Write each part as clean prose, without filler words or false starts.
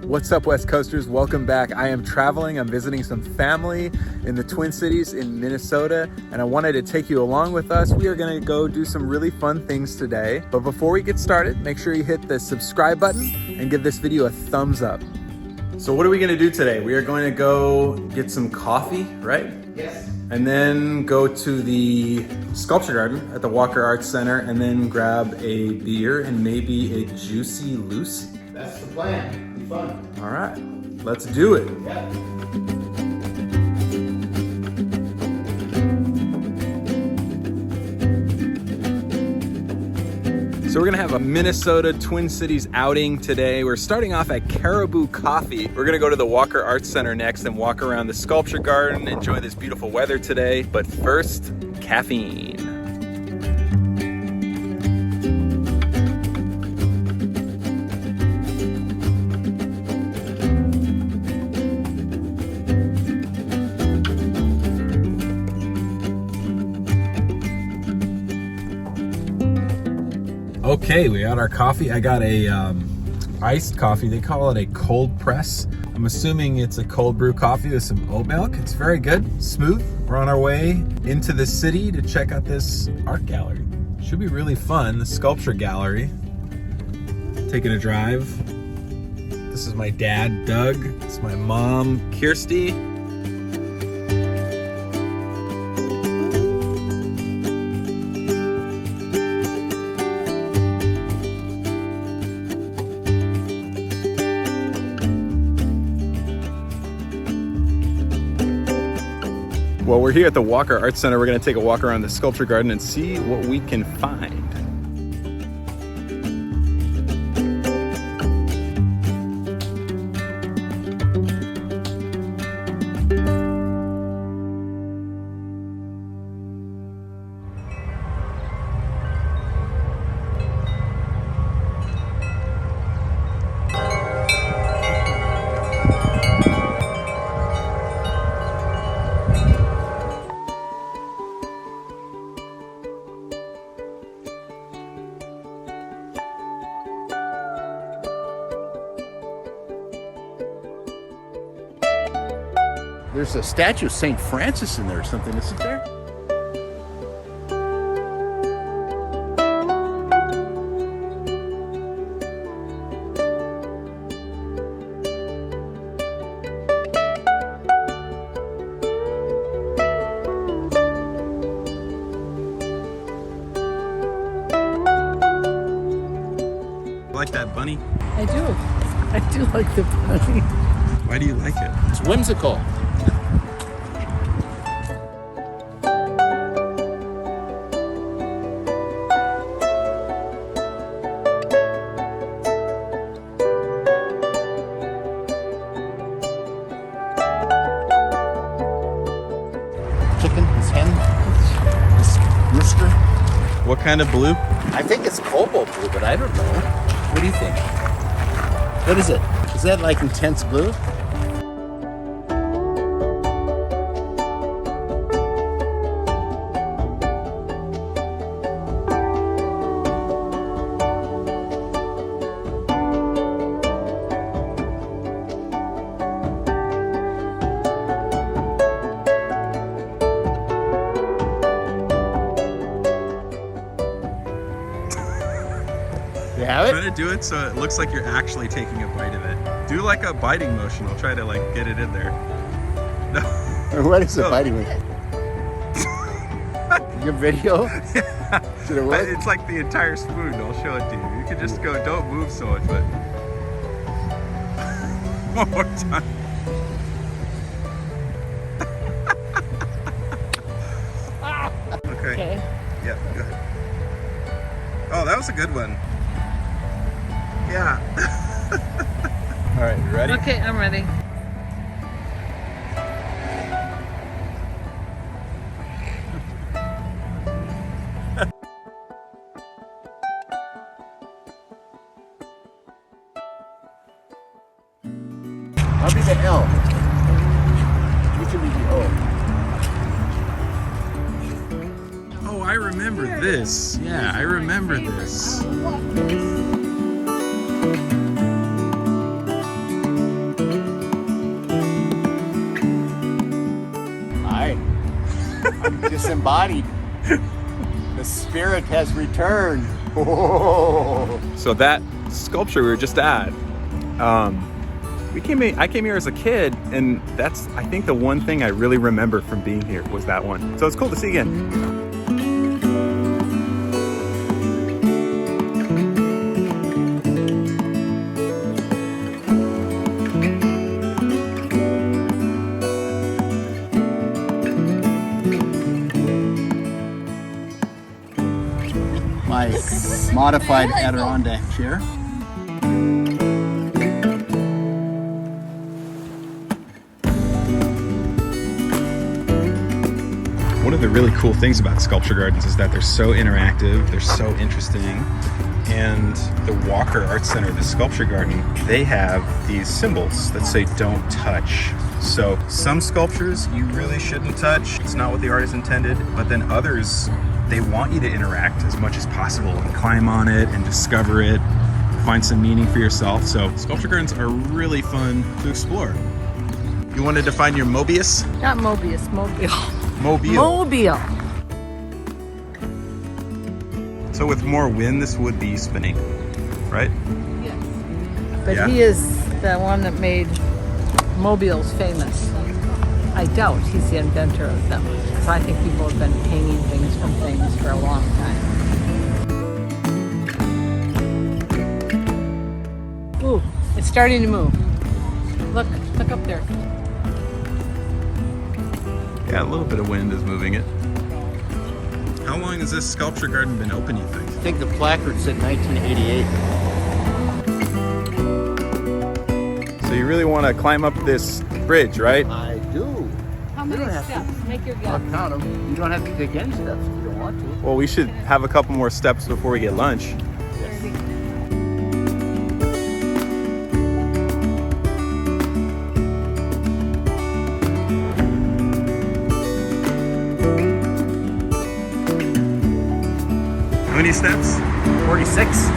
What's up, West Coasters? Welcome back. I am traveling. I'm visiting some family in the Twin Cities in Minnesota, and I wanted to take you along with us. We are going to go do some really fun things today. But before we get started, make sure you hit the subscribe button and give this video a thumbs up. So what are we going to do today? We are going to go get some coffee, right? Yes. And then go to the sculpture garden at the Walker Arts Center and then grab a beer and maybe a Juicy Lucy. That's the plan. Be fun. All right, let's do it. Yeah. So we're gonna have a Minnesota Twin Cities outing today. We're starting off at Caribou Coffee. We're gonna go to the Walker Arts Center next and walk around the sculpture garden, enjoy this beautiful weather today. But first, caffeine. Okay, we got our coffee. I got a iced coffee. They call it a cold press. I'm assuming it's a cold brew coffee with some oat milk. It's very good, smooth. We're on our way into the city to check out this art gallery. Should be really fun, the sculpture gallery. Taking a drive. This is my dad, Doug. It's my mom, Kirsty. Well, we're here at the Walker Arts Center. We're going to take a walk around the sculpture garden and see what we can find. There's a statue of St. Francis in there or something, isn't there? Like that bunny? I do. I do like the bunny. Why do you like it? It's whimsical. Chicken, his hen, his rooster. What kind of blue? I think it's cobalt blue, but I don't know. What do you think? What is it? Is that like intense blue? You have Try it? to do it so it looks like you're actually taking a bite of it. Do like a biting motion. I'll try to like get it in there. No. What is it No. biting me? Your video? Yeah. Did it work? It's like the entire spoon. I'll show it to you. You can just go, don't move so much, but one more time. Okay. Yeah, go ahead. Oh, that was a good one. Yeah. All right, you ready? Okay, I'm ready. I'll be the L. You can be the O. Oh, I remember this. Yeah, I remember this. disembodied. The spirit has returned. So that sculpture we were just at, I came here as a kid, and that's, I think, the one thing I really remember from being here was that one. So it's cool to see again. My modified Adirondack chair. One of the really cool things about sculpture gardens is that they're so interactive, they're so interesting, and the Walker Art Center, the sculpture garden, they have these symbols that say don't touch. So some sculptures you really shouldn't touch, it's not what the artist intended, but then others, they want you to interact as much as possible and climb on it and discover it, find some meaning for yourself. So sculpture gardens are really fun to explore. You wanted to find your Mobius? Not Mobius, Mobile. Mobile. Mobile. So with more wind, this would be spinning, right? Yes. But Yeah. he is the one that made mobiles famous. I doubt he's the inventor of them. So I think people have been hanging things from things for a long time. Ooh, it's starting to move. Look up there. Yeah, a little bit of wind is moving it. How long has this sculpture garden been open, you think? I think the placard said 1988. So you really want to climb up this bridge, right? I do. How You many don't have steps? Make your guess. I'll count them. You don't have to take any steps if you don't want to. Well, we should have a couple more steps before we get lunch. How many steps? 46.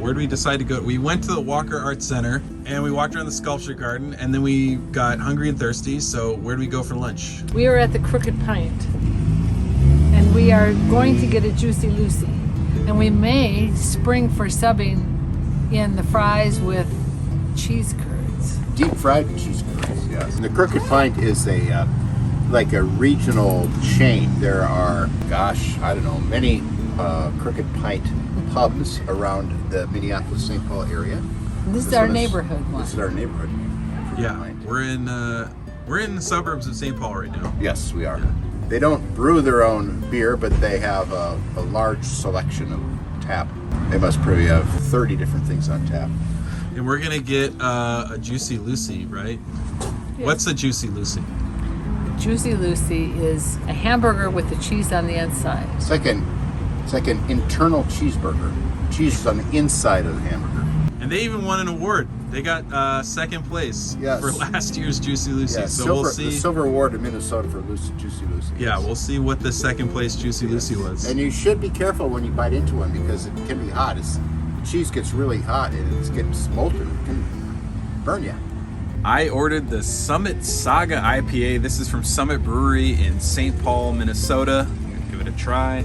Where did we decide to go? We went to the Walker Art Center and we walked around the sculpture garden, and then we got hungry and thirsty. So where do we go for lunch? We are at the Crooked Pint, and we are going to get a Juicy Lucy, and we may spring for subbing in the fries with cheese curds. Deep fried cheese curds, yes. And the Crooked Pint is a like a regional chain. There are, gosh, I don't know, many Crooked Pint pubs around the Minneapolis St. Paul area. This is This our one neighborhood one. This is our neighborhood. Crooked Yeah, Pint. we're in the suburbs of St. Paul right now. Yes, we are. They don't brew their own beer, but they have a large selection of tap. They must probably have 30 different things on tap. And we're gonna get a Juicy Lucy, right? Yes. What's a Juicy Lucy? Juicy Lucy is a hamburger with the cheese on the inside. It's like an internal cheeseburger. Cheese is on the inside of the hamburger. And they even won an award. They got second place Yes. for last year's Juicy Lucy. Yeah, So we'll the see. silver award in Minnesota for Juicy Lucy. Yeah, we'll see what the second place Juicy Lucy was. And you should be careful when you bite into one because it can be hot. The cheese gets really hot and it gets molten. It can burn you. I ordered the Summit Sàga IPA. This is from Summit Brewery in St. Paul, Minnesota. I'm gonna give it a try.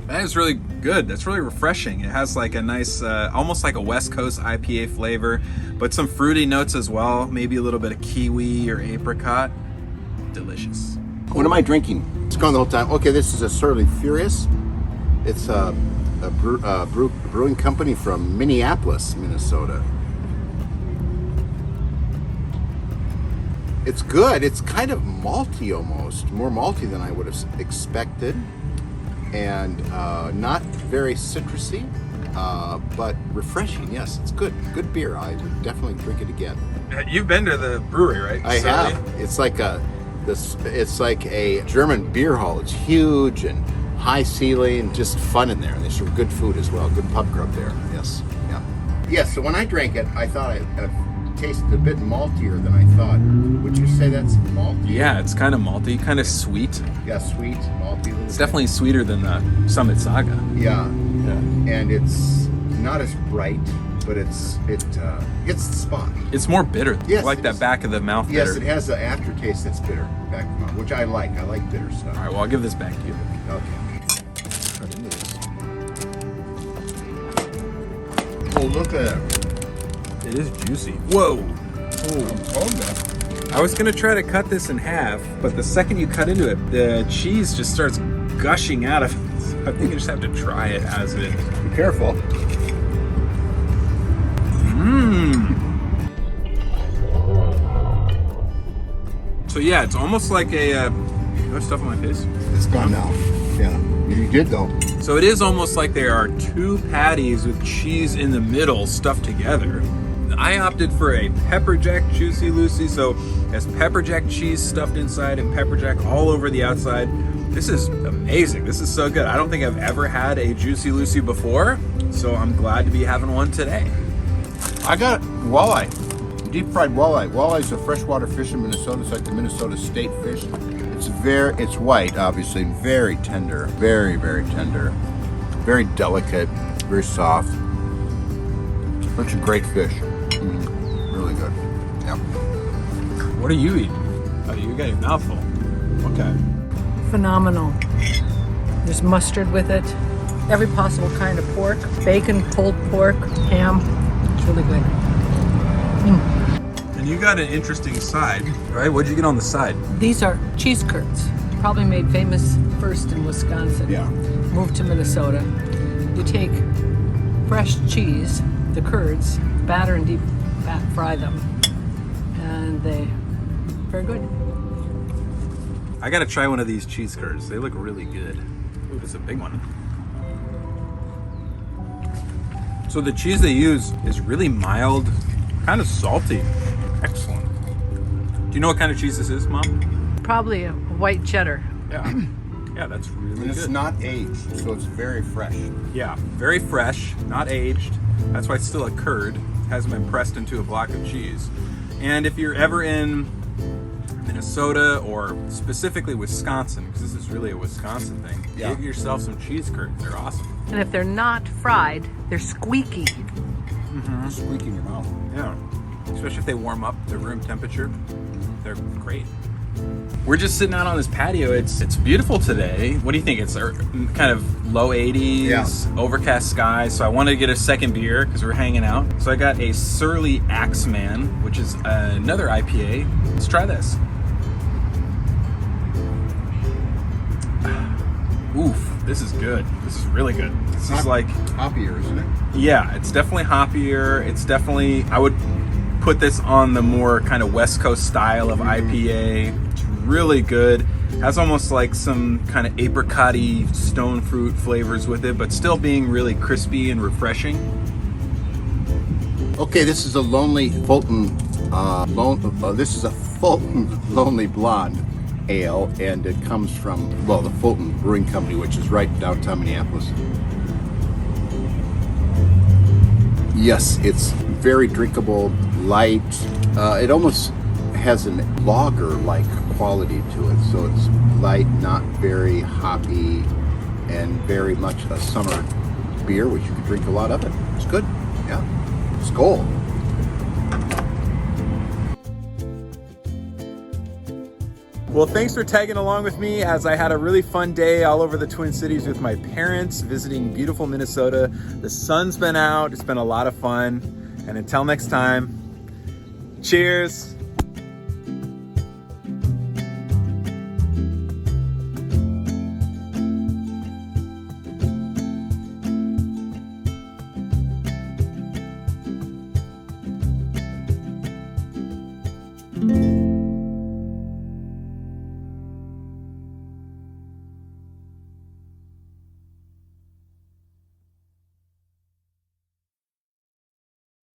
That is really good. That's really refreshing. It has like a nice, almost like a West Coast IPA flavor, but some fruity notes as well. Maybe a little bit of kiwi or apricot. Delicious. What am I drinking? It's gone the whole time. Okay, this is a Surly Furious. It's a brewing company from Minneapolis, Minnesota. It's good. It's kind of malty almost. More malty than I would have expected. And not very citrusy, but refreshing. Yes, it's good. Good beer. I would definitely drink it again. You've been to the brewery, right? I have. It's like a German beer hall. It's huge and high ceiling, just fun in there. And they serve good food as well. Good pub grub there. Yes. Yeah. Yes. So when I drank it, I thought tasted a bit maltier than I thought. Would you say that's malty? Yeah, it's kind of malty, kind of sweet. Yeah, sweet, malty. It's definitely sweeter than the Summit Sàga. Yeah. Yeah. And it's not as bright, but it hits the spot. It's more bitter. Yes, I like that back of the mouth bitter. Yes, it has an aftertaste that's bitter, back of the mouth, which I like. I like bitter stuff. All right, well, I'll give this back to you. Okay. Cut into this. Oh, look at it. It is juicy. Whoa! Oh, I was gonna try to cut this in half, but the second you cut into it, the cheese just starts gushing out of it. So I think you just have to try it as it is. be careful. So yeah, it's almost like a. You have stuff on my face. It's gone now. Yeah, you did though. So it is almost like there are two patties with cheese in the middle stuffed together. I opted for a pepper jack Juicy Lucy, so it has pepper jack cheese stuffed inside and pepper jack all over the outside. This is amazing. This is so good. I don't think I've ever had a Juicy Lucy before, so I'm glad to be having one today. I got walleye, deep fried walleye. Walleye is a freshwater fish in Minnesota. It's like the Minnesota state fish. It's white, obviously, very tender, very, very tender, very delicate, very soft. Such a great fish. Really good. Yeah. What are you eating? Oh, you got your mouth full. Okay. Phenomenal. There's mustard with it, every possible kind of pork, bacon, pulled pork, ham. It's really good. And you got an interesting side, right? What'd you get on the side? These are cheese curds, probably made famous first in Wisconsin. Yeah. Moved to Minnesota. You take fresh cheese, the curds, batter and deep fat fry them, and they very good. I gotta try one of these cheese curds. They look really good. Ooh, it's a big one. So the cheese they use is really mild, kind of salty. Excellent. Do you know what kind of cheese this is, Mom? Probably a white cheddar. Yeah. Yeah, that's really And it's good. not aged, so it's very fresh. Yeah, very fresh, not aged. That's why it's still a curd. It hasn't been pressed into a block of cheese. And if you're ever in Minnesota or specifically Wisconsin, because this is really a Wisconsin thing, Yeah. get yourself some cheese curds. They're awesome. And if they're not fried, they're squeaky. Squeak in your mouth. Yeah, especially if they warm up to room temperature. They're great. We're just sitting out on this patio. It's beautiful today. What do you think? It's kind of low 80s, Yeah. overcast sky. So I wanted to get a second beer because we're hanging out. So I got a Surly Axeman, which is another IPA. Let's try this. Oof, this is good. This is really good. This is like, hoppier, isn't it? yeah, it's definitely hoppier. It's definitely, I would put this on the more kind of West Coast style of IPA. It's really good. Has almost like some kind of apricot-y stone fruit flavors with it, but still being really crispy and refreshing. Okay, this is a lonely Fulton. This is a Fulton Lonely Blonde ale, and it comes from the Fulton Brewing Company, which is right downtown Minneapolis. Yes, it's very drinkable, light. It almost has a lager-like quality to it, so it's light, not very hoppy, and very much a summer beer, which you could drink a lot of it. It's good. Yeah. Skål. Well, thanks for tagging along with me as I had a really fun day all over the Twin Cities with my parents, visiting beautiful Minnesota. The sun's been out. It's been a lot of fun. And until next time, cheers. Thank you.